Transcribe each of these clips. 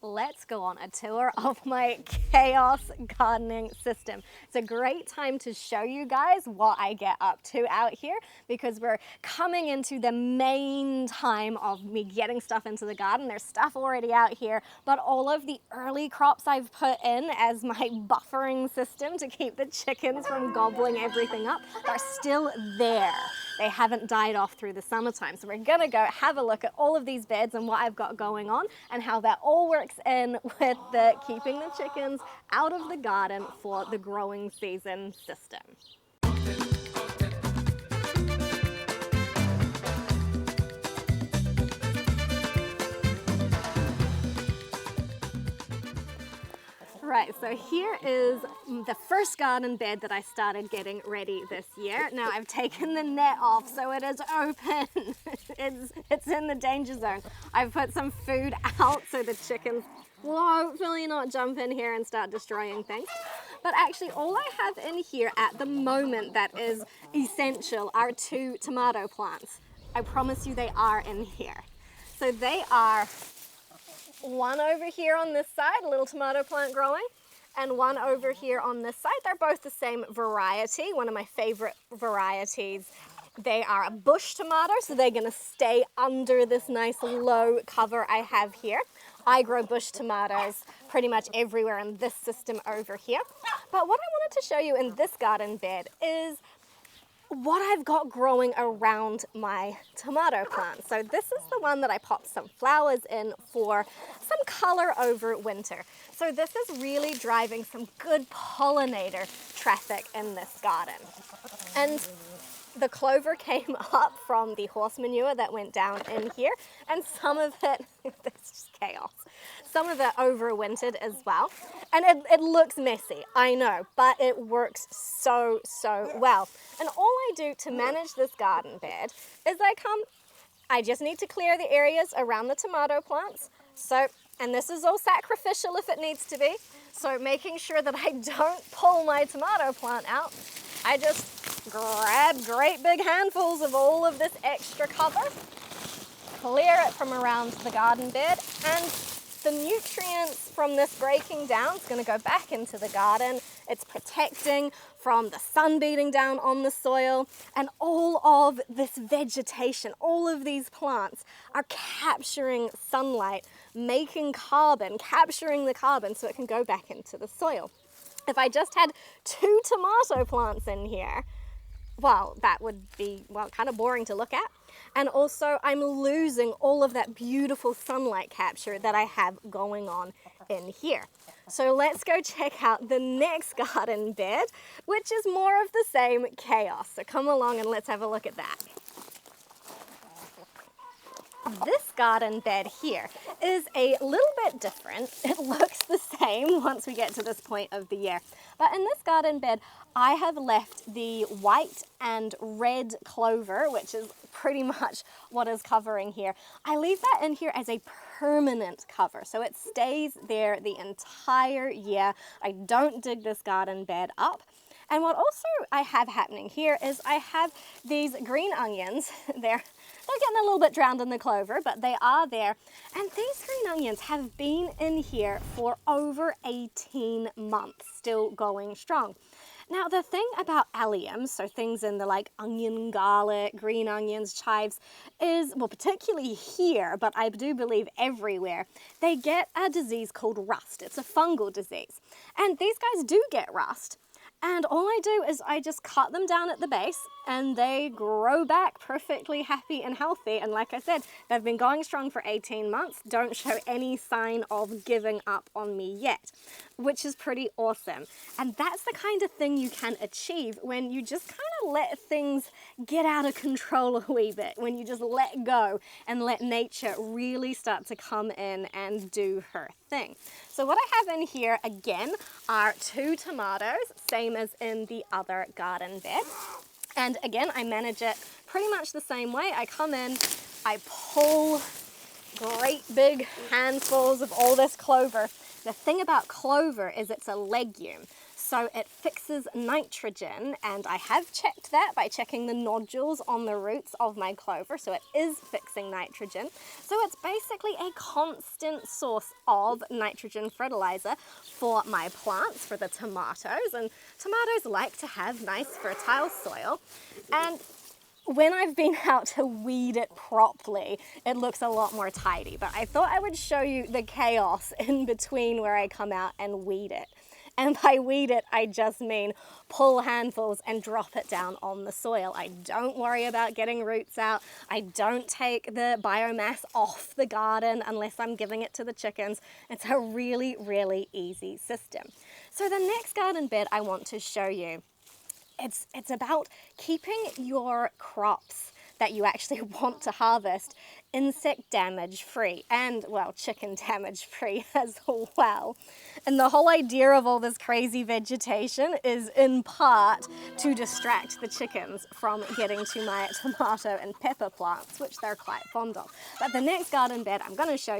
let's go on a tour of my chaos gardening system. It's a great time to show you guys what I get up to out here, because we're coming into the main time of me getting stuff into the garden. There's stuff already out here, but all of the early crops I've put in as my buffering system to keep the chickens from gobbling everything up are still there. They haven't died off through the summertime. So we're gonna go have a look at all of these beds and what I've got going on and how that all works in with the keeping the chickens out of the garden for the growing season system. Right, so here is the first garden bed that I started getting ready this year. Now I've taken the net off, so it is open. it's in the danger zone. I've put some food out so the chickens will hopefully not jump in here and start destroying things. But actually all I have in here at the moment that is essential are 2 tomato plants. I promise you they are in here. So they are one over here on this side, a little tomato plant growing, and one over here on this side. They're both the same variety, one of my favorite varieties. They are a bush tomato, so they're gonna stay under this nice low cover I have here. I grow bush tomatoes pretty much everywhere in this system over here. But what I wanted to show you in this garden bed is what I've got growing around my tomato plants. So this is the one that I popped some flowers in for some color over winter. So this is really driving some good pollinator traffic in this garden. And the clover came up from the horse manure that went down in here, and some of it, it's just chaos. Some of it overwintered as well. And it looks messy, I know, but it works so well. And all I do to manage this garden bed is I just need to clear the areas around the tomato plants. So, and this is all sacrificial if it needs to be. So making sure that I don't pull my tomato plant out, I just grab great big handfuls of all of this extra cover, clear it from around the garden bed, and the nutrients from this breaking down is going to go back into the garden. It's protecting from the sun beating down on the soil, and all of this vegetation, all of these plants are capturing sunlight, making carbon, capturing the carbon so it can go back into the soil. If I just had 2 tomato plants in here, well, that would be, well, kind of boring to look at. And also I'm losing all of that beautiful sunlight capture that I have going on in here. So let's go check out the next garden bed, which is more of the same chaos. So come along and let's have a look at that. This garden bed here is a little bit different. It looks the same once we get to this point of the year. But in this garden bed, I have left the white and red clover, which is pretty much what is covering here. I leave that in here as a permanent cover, so it stays there the entire year. I don't dig this garden bed up. And what also I have happening here is I have these green onions. They're getting a little bit drowned in the clover, but they are there. And these green onions have been in here for over 18 months, still going strong. Now the thing about alliums, so things in the like onion, garlic, green onions, chives, is, well, particularly here, but I do believe everywhere, they get a disease called rust. It's a fungal disease. And these guys do get rust. And all I do is I just cut them down at the base and they grow back perfectly happy and healthy. And like I said, they've been going strong for 18 months, don't show any sign of giving up on me yet, which is pretty awesome. And that's the kind of thing you can achieve when you just kind of let things get out of control a wee bit, when you just let go and let nature really start to come in and do her thing. So what I have in here again are 2 tomatoes, same as in the other garden bed. And again, I manage it pretty much the same way. I come in, I pull great big handfuls of all this clover. The thing about clover is it's a legume. So So it fixes nitrogen, and I have checked that by checking the nodules on the roots of my clover, so it is fixing nitrogen. So it's basically a constant source of nitrogen fertilizer for my plants, for the tomatoes, and tomatoes like to have nice fertile soil. And when I've been out to weed it properly, it looks a lot more tidy, but I thought I would show you the chaos in between where I come out and weed it. And by weed it, I just mean pull handfuls and drop it down on the soil. I don't worry about getting roots out. I don't take the biomass off the garden unless I'm giving it to the chickens. It's a really, really easy system. So the next garden bed I want to show you, it's about keeping your crops that you actually want to harvest insect damage free and, well, chicken damage free as well. And the whole idea of all this crazy vegetation is in part to distract the chickens from getting to my tomato and pepper plants, which they're quite fond of. But the next garden bed I'm going to show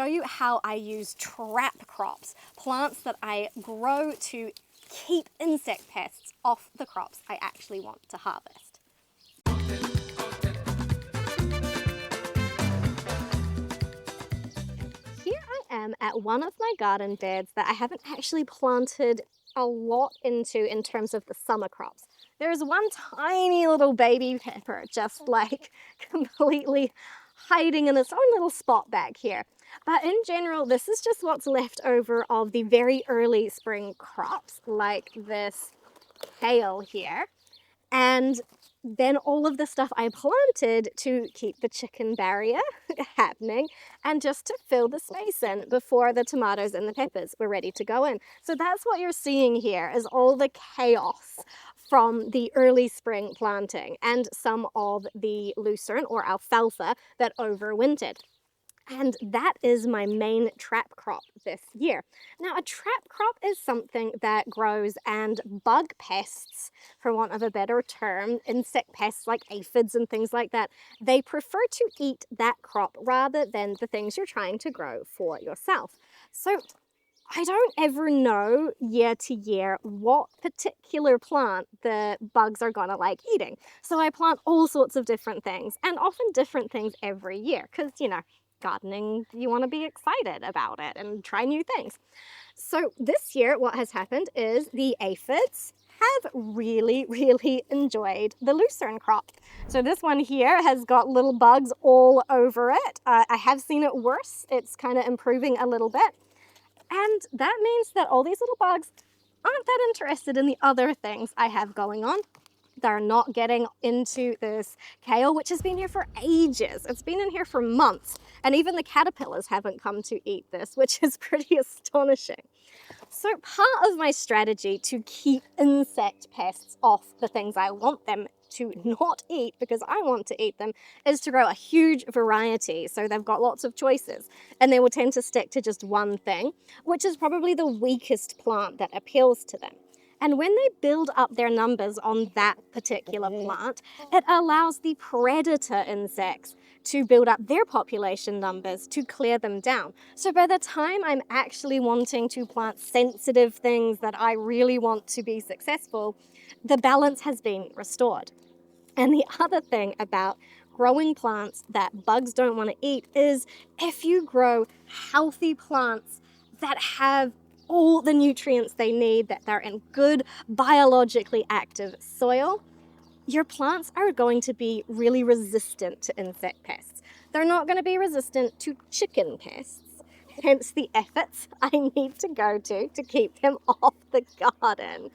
you how I use trap crops, plants that I grow to keep insect pests off the crops I actually want to harvest. Here I am at one of my garden beds that I haven't actually planted a lot into in terms of the summer crops. There's one tiny little baby pepper just like completely hiding in its own little spot back here. But in general, this is just what's left over of the very early spring crops, like this kale here. And then all of the stuff I planted to keep the chicken barrier happening and just to fill the space in before the tomatoes and the peppers were ready to go in. So that's what you're seeing here, is all the chaos from the early spring planting and some of the lucerne or alfalfa that overwintered. And that is my main trap crop this year. Now, a trap crop is something that grows and bug pests, for want of a better term, insect pests like aphids and things like that, they prefer to eat that crop rather than the things you're trying to grow for yourself. So I don't ever know year to year what particular plant the bugs are gonna like eating. So I plant all sorts of different things, and often different things every year, because, you know, gardening, you want to be excited about it and try new things. So this year, what has happened is the aphids have really, really enjoyed the lucerne crop. So this one here has got little bugs all over it. I have seen it worse. It's kind of improving a little bit. And that means that all these little bugs aren't that interested in the other things I have going on. They're not getting into this kale, which has been here for ages. It's been in here for months, and even the caterpillars haven't come to eat this, which is pretty astonishing. So part of my strategy to keep insect pests off the things I want them to not eat, because I want to eat them, is to grow a huge variety. So they've got lots of choices, and they will tend to stick to just one thing, which is probably the weakest plant that appeals to them. And when they build up their numbers on that particular plant, it allows the predator insects to build up their population numbers to clear them down. So by the time I'm actually wanting to plant sensitive things that I really want to be successful, the balance has been restored. And the other thing about growing plants that bugs don't want to eat is if you grow healthy plants that have all the nutrients they need, that they're in good biologically active soil, your plants are going to be really resistant to insect pests. They're not going to be resistant to chicken pests, hence the efforts I need to go to keep them off the garden.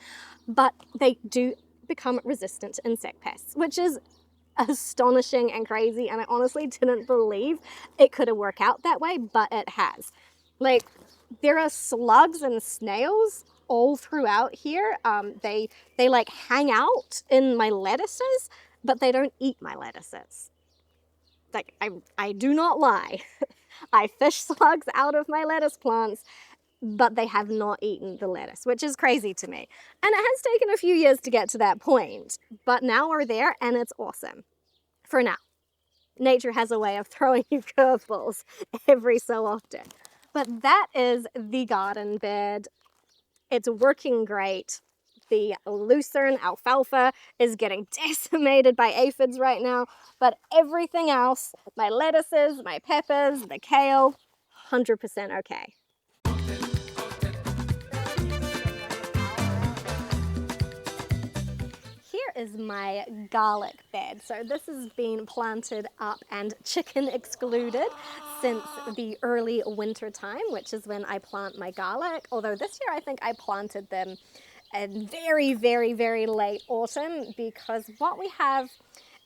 But they do become resistant to insect pests, which is astonishing and crazy, and I honestly didn't believe it could have worked out that way, but it has. Like, there are slugs and snails all throughout here. They like hang out in my lettuces, but they don't eat my lettuces. Like, I do not lie. I fish slugs out of my lettuce plants, but they have not eaten the lettuce, which is crazy to me. And it has taken a few years to get to that point, but now we're there and it's awesome. For now. Nature has a way of throwing you curveballs every so often. But that is the garden bed. It's working great. The lucerne alfalfa is getting decimated by aphids right now, but everything else, my lettuces, my peppers, the kale, 100% okay. Here is my garlic bed. So this has been planted up and chicken excluded since the early winter time, which is when I plant my garlic. Although this year I think I planted them in very, very, very late autumn, because what we have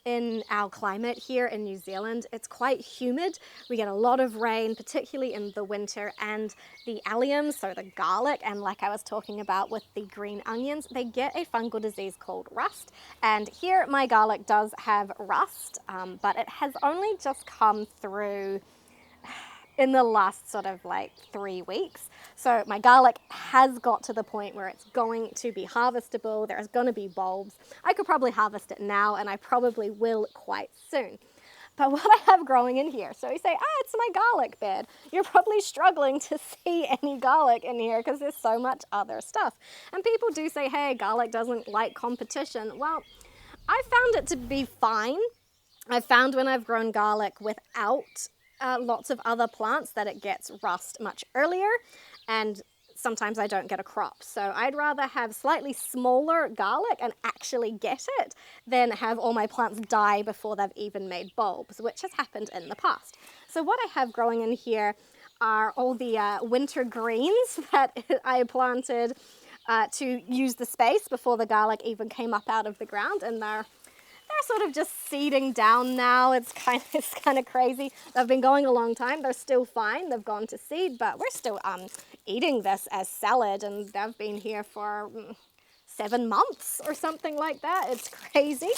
in our climate here in New Zealand, it's quite humid. We get a lot of rain, particularly in the winter, and the alliums, so the garlic, and like I was talking about with the green onions, they get a fungal disease called rust. And here my garlic does have rust, but it has only just come through in the last sort of like 3 weeks. So my garlic has got to the point where it's going to be harvestable. There's going to be bulbs. I could probably harvest it now, and I probably will quite soon. But what I have growing in here, so you say, it's my garlic bed. You're probably struggling to see any garlic in here because there's so much other stuff. And people do say, hey, garlic doesn't like competition. Well, I found it to be fine. I've found when I've grown garlic without lots of other plants that it gets rust much earlier, and sometimes I don't get a crop. So I'd rather have slightly smaller garlic and actually get it than have all my plants die before they've even made bulbs, which has happened in the past. So what I have growing in here are all the winter greens that I planted to use the space before the garlic even came up out of the ground, and they're sort of just seeding down now. It's kind of crazy. They've been going a long time. They're still fine. They've gone to seed, but we're still eating this as salad, and they've been here for 7 months or something like that. It's crazy.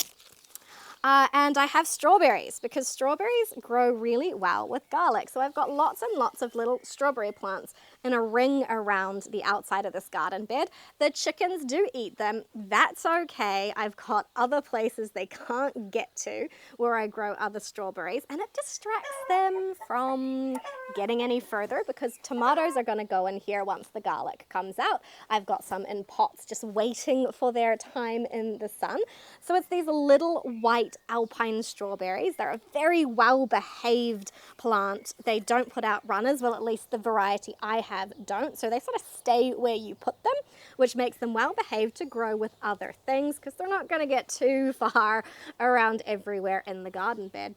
And I have strawberries, because strawberries grow really well with garlic. So I've got lots and lots of little strawberry plants in a ring around the outside of this garden bed. The chickens do eat them. That's okay. I've got other places they can't get to where I grow other strawberries, and it distracts them from getting any further, because tomatoes are going to go in here once the garlic comes out. I've got some in pots just waiting for their time in the sun. So it's these little white alpine strawberries. They're a very well-behaved plant. They don't put out runners. Well, at least the variety I have don't. So they sort of stay where you put them, which makes them well-behaved to grow with other things, because they're not going to get too far around everywhere in the garden bed.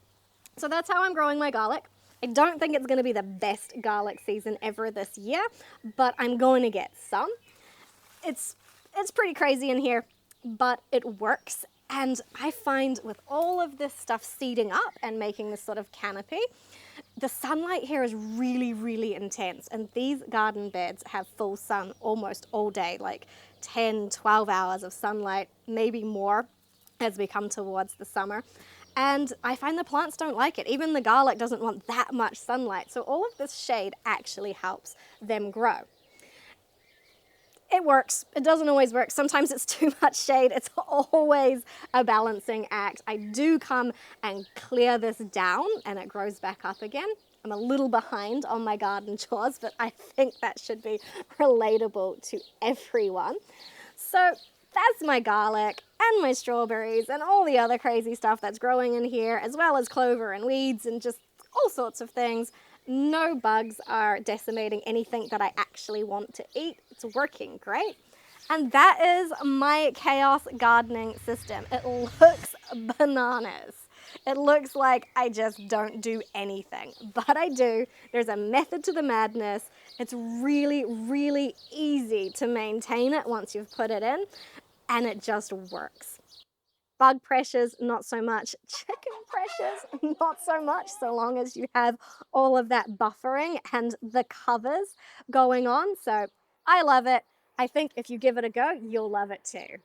So that's how I'm growing my garlic. I don't think it's going to be the best garlic season ever this year, but I'm going to get some. It's pretty crazy in here, but it works. And I find with all of this stuff seeding up and making this sort of canopy, the sunlight here is really, really intense. And these garden beds have full sun almost all day, like 10, 12 hours of sunlight, maybe more as we come towards the summer. And I find the plants don't like it. Even the garlic doesn't want that much sunlight. So all of this shade actually helps them grow. It works. It doesn't always work. Sometimes it's too much shade. It's always a balancing act. I do come and clear this down, and it grows back up again. I'm a little behind on my garden chores, but I think that should be relatable to everyone. So that's my garlic and my strawberries and all the other crazy stuff that's growing in here, as well as clover and weeds and just all sorts of things. No bugs are decimating anything that I actually want to eat. It's working great. And that is my chaos gardening system. It looks bananas. It looks like I just don't do anything, but I do. There's a method to the madness. It's really, really easy to maintain it once you've put it in, and it just works. Bug pressures, not so much. Chicken pressures, not so much, so long as you have all of that buffering and the covers going on. So I love it. I think if you give it a go, you'll love it too.